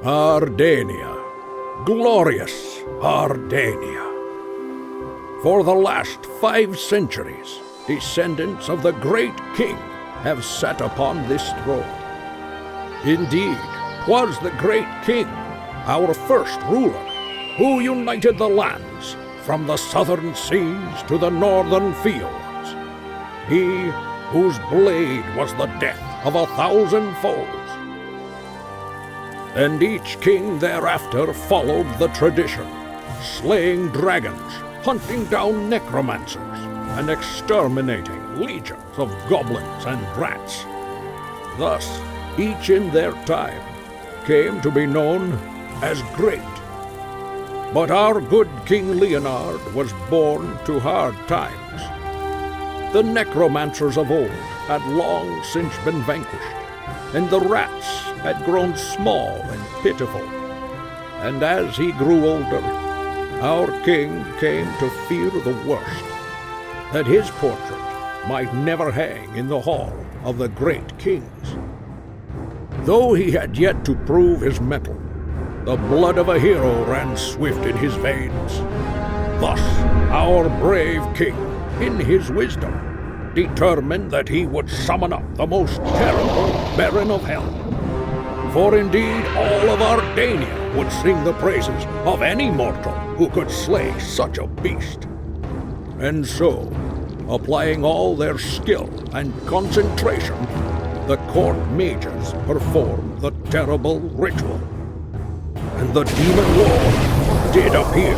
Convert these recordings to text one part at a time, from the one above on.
Ardania, glorious Ardania. For the last 5 centuries, descendants of the great king have sat upon this throne. Indeed, 'twas the great king, our first ruler, who united the lands from the southern seas to the northern fields. He whose blade was the death of 1,000 foes. And each king thereafter followed the tradition, slaying dragons, hunting down necromancers, and exterminating legions of goblins and rats. Thus, each in their time came to be known as great. But our good King Leonard was born to hard times. The necromancers of old had long since been vanquished, and the rats had grown small and pitiful. And as he grew older, our king came to fear the worst, that his portrait might never hang in the hall of the great kings. Though he had yet to prove his mettle, the blood of a hero ran swift in his veins. Thus, our brave king, in his wisdom, determined that he would summon up the most terrible Baron of Hell. For indeed all of Ardania would sing the praises of any mortal who could slay such a beast. And so, applying all their skill and concentration, the court mages performed the terrible ritual. And the demon lord did appear.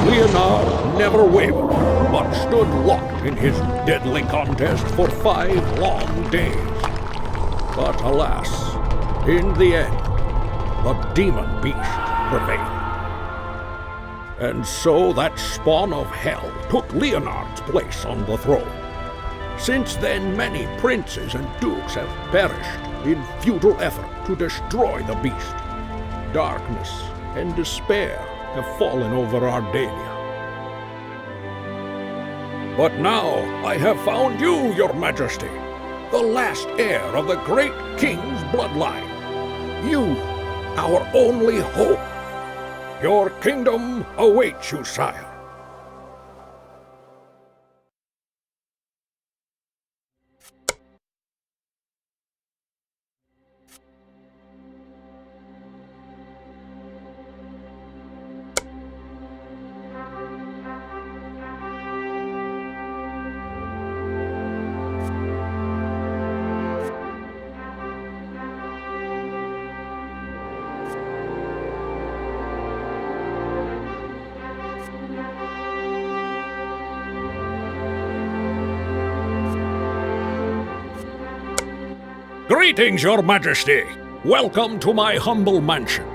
Leonard never wavered, but stood locked in his deadly contest for 5 long days. But alas, in the end, the demon beast prevailed. And so that spawn of hell took Leonard's place on the throne. Since then, many princes and dukes have perished in futile effort to destroy the beast. Darkness and despair have fallen over Ardania. But now I have found you, your majesty, the last heir of the great king's bloodline. You, our only hope. Your kingdom awaits you, sire. Greetings, your majesty. Welcome to my humble mansion.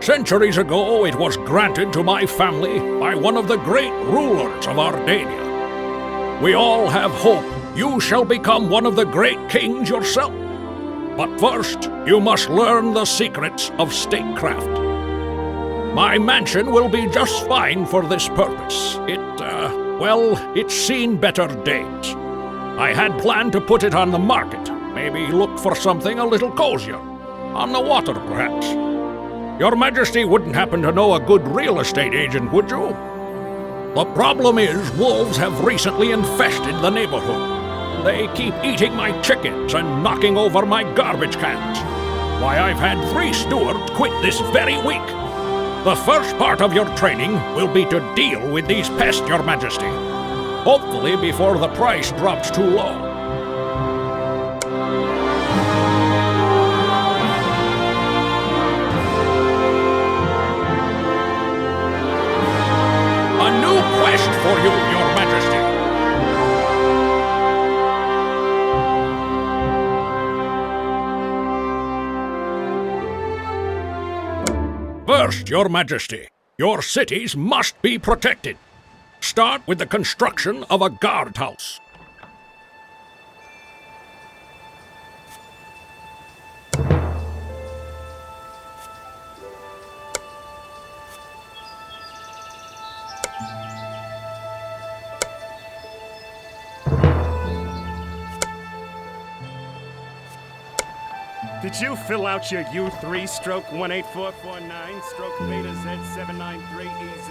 Centuries ago, it was granted to my family by one of the great rulers of Ardania. We all have hope you shall become one of the great kings yourself. But first, you must learn the secrets of statecraft. My mansion will be just fine for this purpose. It's seen better days. I had planned to put it on the market. Maybe look for something a little cozier. On the water, perhaps. Your Majesty wouldn't happen to know a good real estate agent, would you? The problem is, wolves have recently infested the neighborhood. They keep eating my chickens and knocking over my garbage cans. Why, I've had 3 stewards quit this very week. The first part of your training will be to deal with these pests, your Majesty. Hopefully before the price drops too low. Quest for you, your majesty. First, your majesty, your cities must be protected. Start with the construction of a guardhouse. Did you fill out your U3 stroke 18449 stroke beta Z793EZ?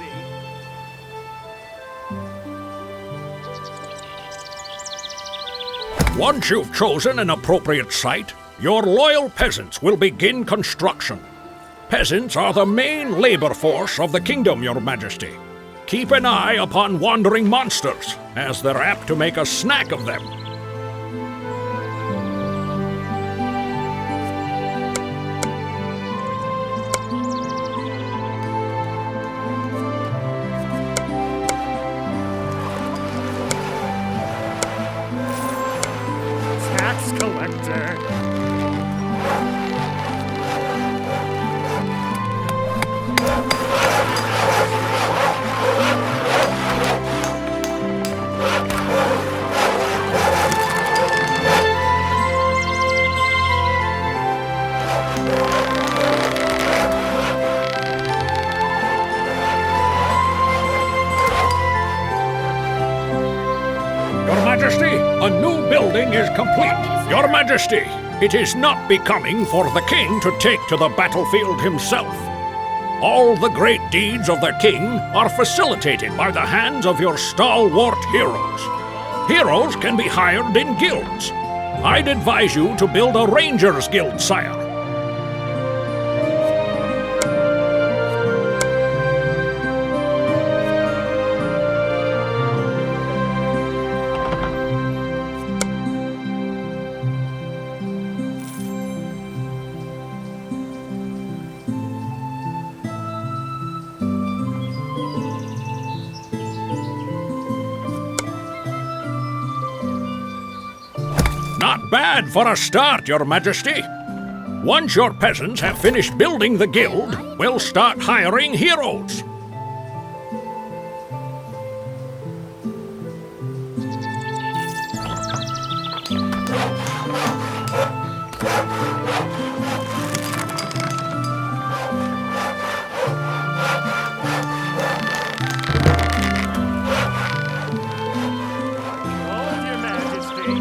Once you've chosen an appropriate site, your loyal peasants will begin construction. Peasants are the main labor force of the kingdom, Your Majesty. Keep an eye upon wandering monsters, as they're apt to make a snack of them. Tax collector. Your Majesty, a new building is complete. Your Majesty, it is not becoming for the king to take to the battlefield himself. All the great deeds of the king are facilitated by the hands of your stalwart heroes. Heroes can be hired in guilds. I'd advise you to build a Rangers Guild, sire. Not bad for a start, Your Majesty. Once your peasants have finished building the guild, we'll start hiring heroes. Hold, Your Majesty.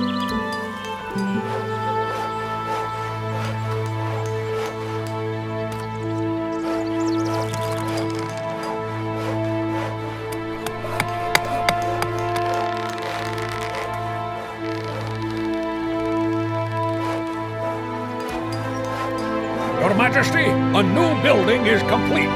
Your Majesty, a new building is complete.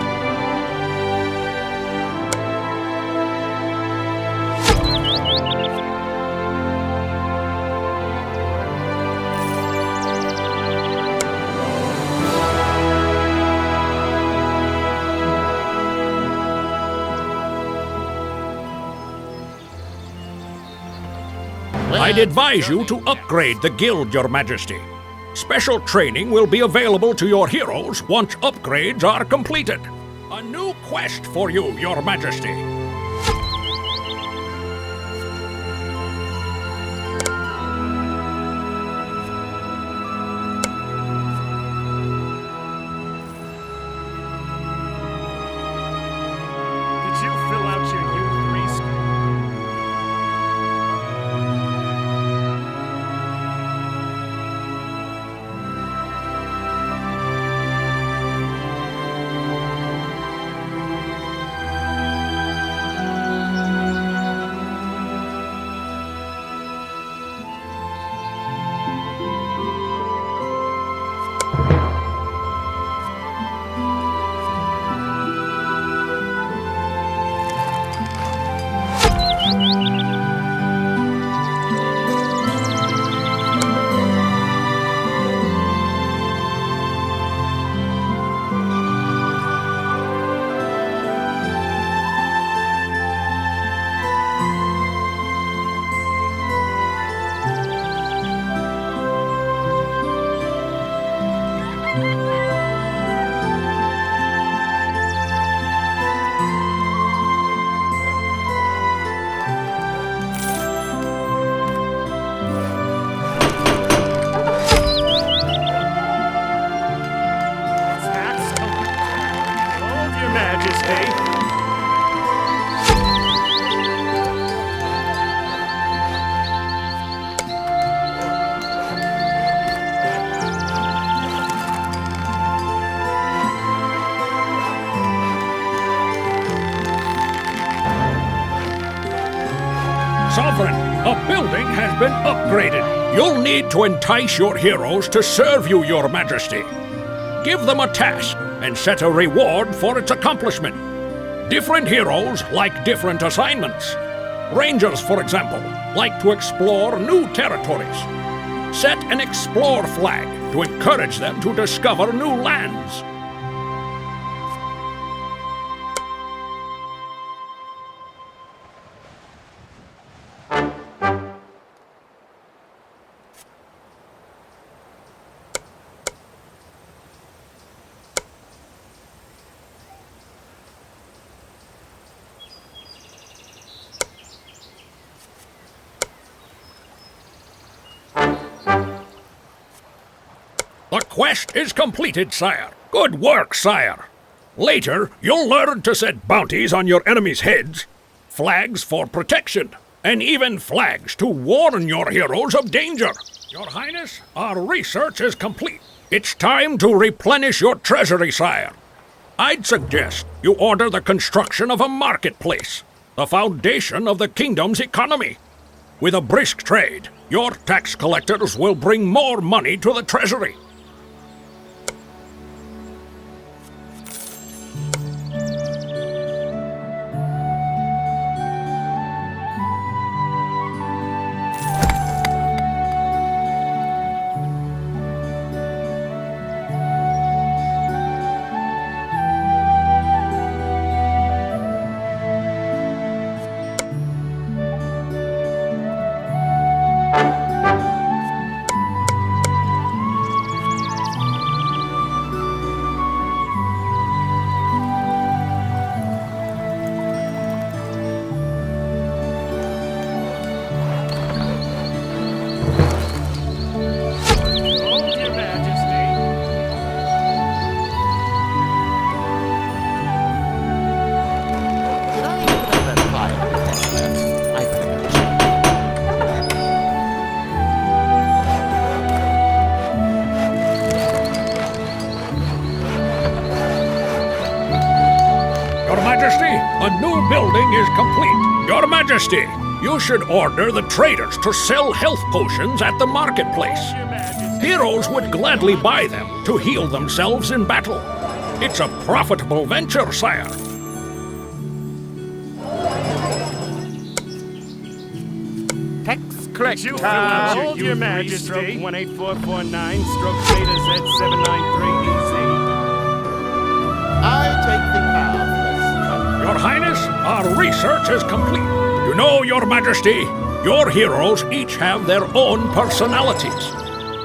I'd advise you to upgrade the guild, Your Majesty. Special training will be available to your heroes once upgrades are completed. A new quest for you, Your Majesty. Did you fill out your U3 stroke? A building has been upgraded. You'll need to entice your heroes to serve you, Your Majesty. Give them a task and set a reward for its accomplishment. Different heroes like different assignments. Rangers, for example, like to explore new territories. Set an explore flag to encourage them to discover new lands. The quest is completed, sire. Good work, sire. Later, you'll learn to set bounties on your enemies' heads, flags for protection, and even flags to warn your heroes of danger. Your Highness, our research is complete. It's time to replenish your treasury, sire. I'd suggest you order the construction of a marketplace, the foundation of the kingdom's economy. With a brisk trade, your tax collectors will bring more money to the treasury. A new building is complete. Your Majesty, you should order the traders to sell health potions at the marketplace. Heroes would gladly buy them to heal themselves in battle. It's a profitable venture, sire. Tax collector. Hold your Majesty. Stroke 18449, stroke Beta Z793EZ. I take the path. Your Highness, our research is complete. You know, Your Majesty, your heroes each have their own personalities.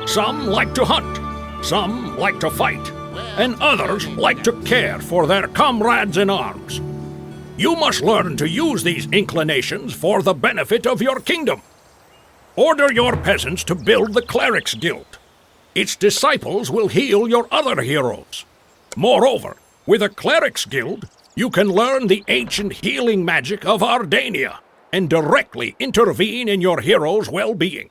Some like to hunt, some like to fight, and others like to care for their comrades in arms. You must learn to use these inclinations for the benefit of your kingdom. Order your peasants to build the Clerics Guild. Its disciples will heal your other heroes. Moreover, with a Clerics Guild, you can learn the ancient healing magic of Ardania and directly intervene in your heroes' well-being.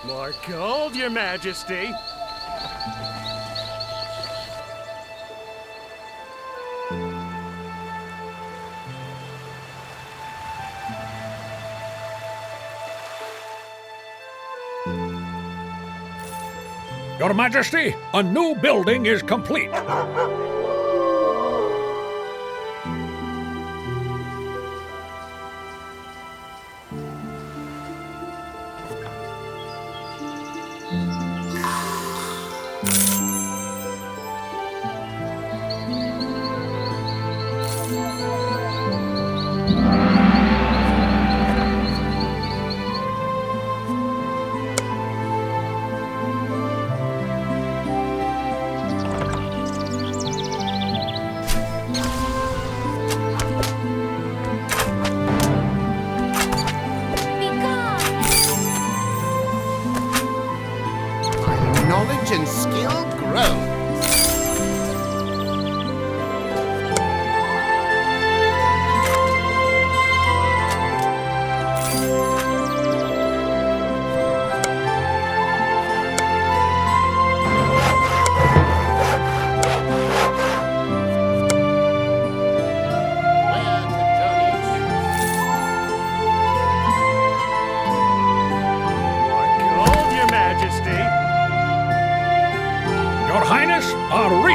More gold, Your Majesty. Your Majesty, a new building is complete.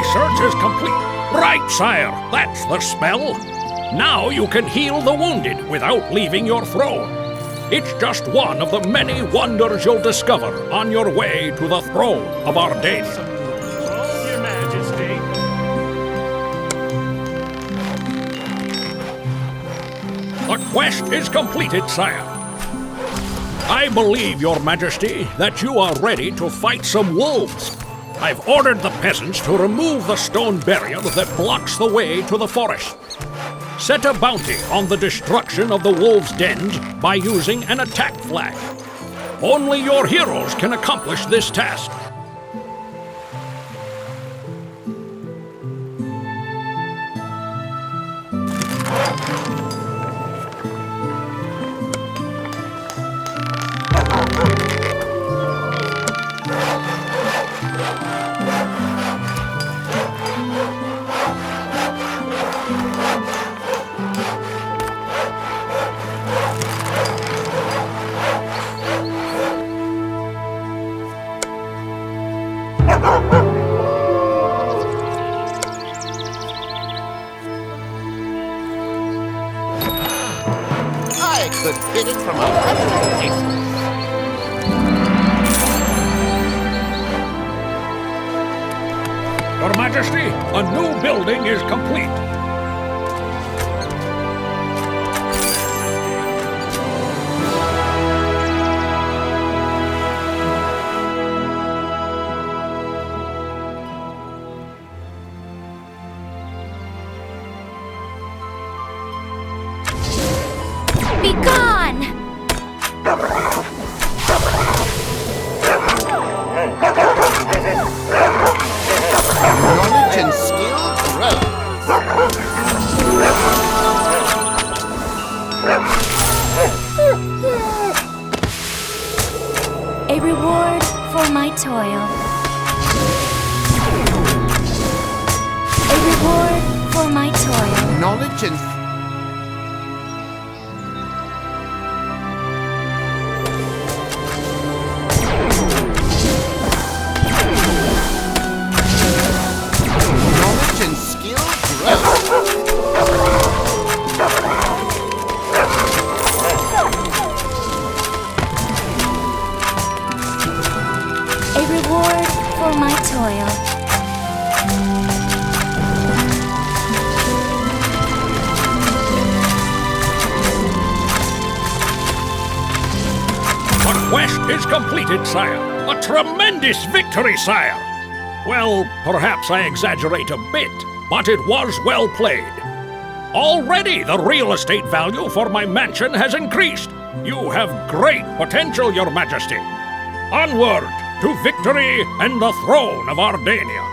research is complete. Right, sire, that's the spell. Now you can heal the wounded without leaving your throne. It's just one of the many wonders you'll discover on your way to the throne of Ardania. Hold, Your Majesty. The quest is completed, sire. I believe, Your Majesty, that you are ready to fight some wolves. I've ordered the peasants to remove the stone barrier that blocks the way to the forest. Set a bounty on the destruction of the wolves' dens by using an attack flag. Only your heroes can accomplish this task. I could hit it from 100 paces. Your Majesty, a new building is complete. Be gone! Knowledge and skill grow. A reward for my toil. A reward for my toil. Knowledge and knowledge and skill grow. A reward for my toil. The quest is completed, sire. A tremendous victory, sire. Well, perhaps I exaggerate a bit, but it was well played. Already the real estate value for my mansion has increased. You have great potential, Your Majesty. Onward to victory and the throne of Ardania.